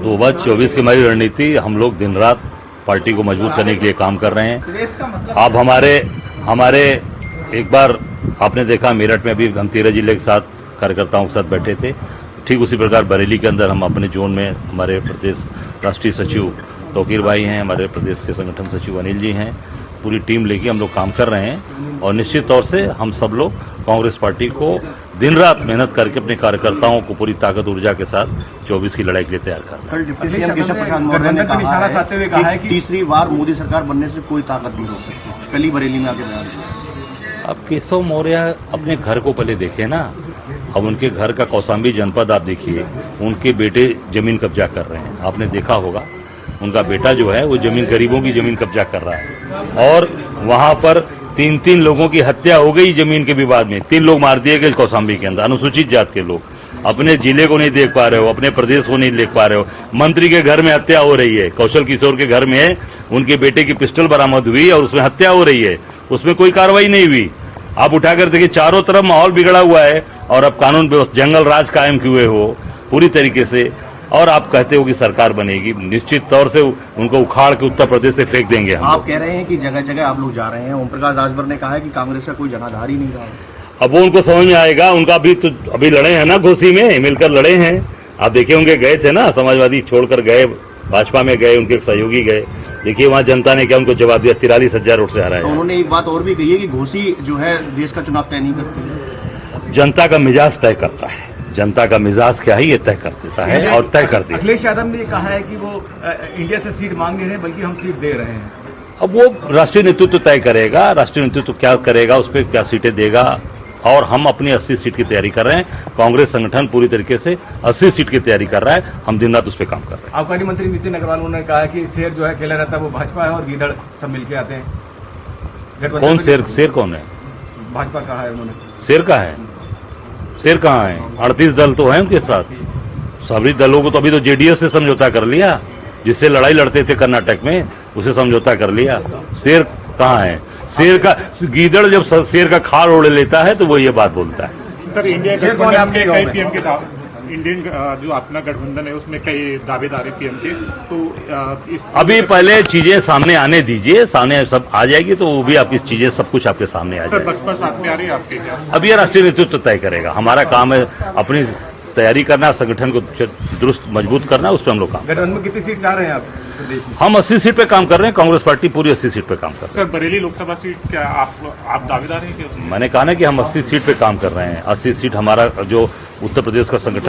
2024 की हमारी रणनीति, हम लोग दिन रात पार्टी को मजबूत करने के लिए काम कर रहे हैं। आप हमारे एक बार आपने देखा मेरठ में भी हम 13 जिले के साथ कार्यकर्ताओं के साथ बैठे थे। ठीक उसी प्रकार बरेली के अंदर हम अपने जोन में हमारे प्रदेश राष्ट्रीय सचिव तौकीर भाई हैं, हमारे प्रदेश के संगठन सचिव अनिल जी हैं, पूरी टीम लेके हम लोग काम कर रहे हैं। और निश्चित तौर से हम सब लोग कांग्रेस पार्टी को दिन रात मेहनत करके अपने कार्यकर्ताओं को पूरी ताकत ऊर्जा के साथ 24 की लड़ाई के लिए तैयार करना है। कहा है कि तीसरी बार मोदी सरकार बनने से कोई ताकत नहीं रोक सकती। कल ही बरेली में आके बयान। अब केशव मौर्य अपने घर को पहले देखे ना। अब उनके घर का कौशाम्बी जनपद आप देखिए, उनके बेटे जमीन कब्जा कर रहे हैं। आपने देखा होगा उनका बेटा जो है वो जमीन गरीबों की जमीन कब्जा कर रहा है। और वहां पर 3 लोगों की हत्या हो गई जमीन के विवाद में। 3 लोग मार दिए गए कौशाम्बी के अंदर, अनुसूचित जात के लोग। अपने जिले को नहीं देख पा रहे हो, अपने प्रदेश को नहीं देख पा रहे हो। मंत्री के घर में हत्या हो रही है, कौशल किशोर के घर में उनके बेटे की पिस्टल बरामद हुई और उसमें हत्या हो रही है, उसमें कोई कार्रवाई नहीं हुई। आप उठाकर देखिए, चारों तरफ माहौल बिगड़ा हुआ है और अब कानून व्यवस्था जंगल राज कायम किए हो पूरी तरीके से। और आप कहते हो कि सरकार बनेगी, निश्चित तौर से उनको उखाड़ के उत्तर प्रदेश से फेंक देंगे हम। आप कह रहे हैं कि जगह जगह आप लोग जा रहे हैं। ओम प्रकाश राजभर ने कहा है कि कांग्रेस का कोई जनाधार ही नहीं रहा है। अब वो उनको समझ में आएगा। उनका भी तो अभी लड़े हैं ना, घोसी में मिलकर लड़े हैं। आप देखे होंगे, गए थे ना, समाजवादी छोड़कर गए, भाजपा में गए, उनके सहयोगी गए। देखिए वहां जनता ने क्या उनको जवाब दिया, 43,000 वोट से हराया। उन्होंने एक बात और भी कही है कि घोसी जो है देश का चुनाव तय नहीं करती। जनता का मिजाज तय करता है। जनता का मिजाज क्या है ये तय कर देता है और तय कर देता है। अखिलेश यादव ने कहा है कि वो इंडिया से सीट मांग नहीं रहे बल्कि हम सीट दे रहे हैं। अब वो राष्ट्रीय नेतृत्व तय करेगा, राष्ट्रीय नेतृत्व क्या करेगा, उस पर क्या सीटें देगा। और हम अपनी 80 सीट की तैयारी कर रहे हैं। कांग्रेस संगठन पूरी तरीके से 80 सीट की तैयारी कर रहा है। हम दिन रात उस पर काम कर रहे हैं। आबकारी मंत्री नितिन अग्रवाल ने कहा है कि शेर जो है खेला रहता है वो भाजपा है और गीदड़ सब मिलके आते हैं। कौन शेर कौन है? भाजपा कहा है उन्होंने। शेर का है? शेर कहाँ है? 38 दल तो है उनके साथ। सभी दलों को तो अभी तो जेडीएस से समझौता कर लिया, जिससे लड़ाई लड़ते थे कर्नाटक में, उसे समझौता कर लिया। शेर कहाँ है? शेर का गीदड़ जब शेर का खाल ओढ़ लेता है तो वो ये बात बोलता है। सर, इंडिया गठबंधन के कई पीएम के इंडियन जो अपना गठबंधन है उसमें कई दावेदार है पीएम के, तो इस अभी पहले चीजें सामने आने दीजिए, सामने सब आ जाएगी तो वो भी आपकी चीजें सब कुछ आपके सामने आ जाएगी। सर, बसपा साथ में आ रही है आपके क्या? अब ये राष्ट्रीय नेतृत्व तय करेगा। हमारा काम है अपनी तैयारी करना, संगठन को दुरुस्त मजबूत करना, उस पर हम लोग काम। गठबंधन में कितनी सीट चाह रहे हैं आप प्रदेश में? हम 80 सीट पे काम कर रहे हैं। कांग्रेस पार्टी पूरी 80 सीट पे काम कर रही है। सर, बरेली लोकसभा सीट क्या आप दावेदार हैं क्या? मैंने कहा ना कि हम 80 सीट पे काम कर रहे हैं। 80 सीट हमारा जो उत्तर प्रदेश का संगठन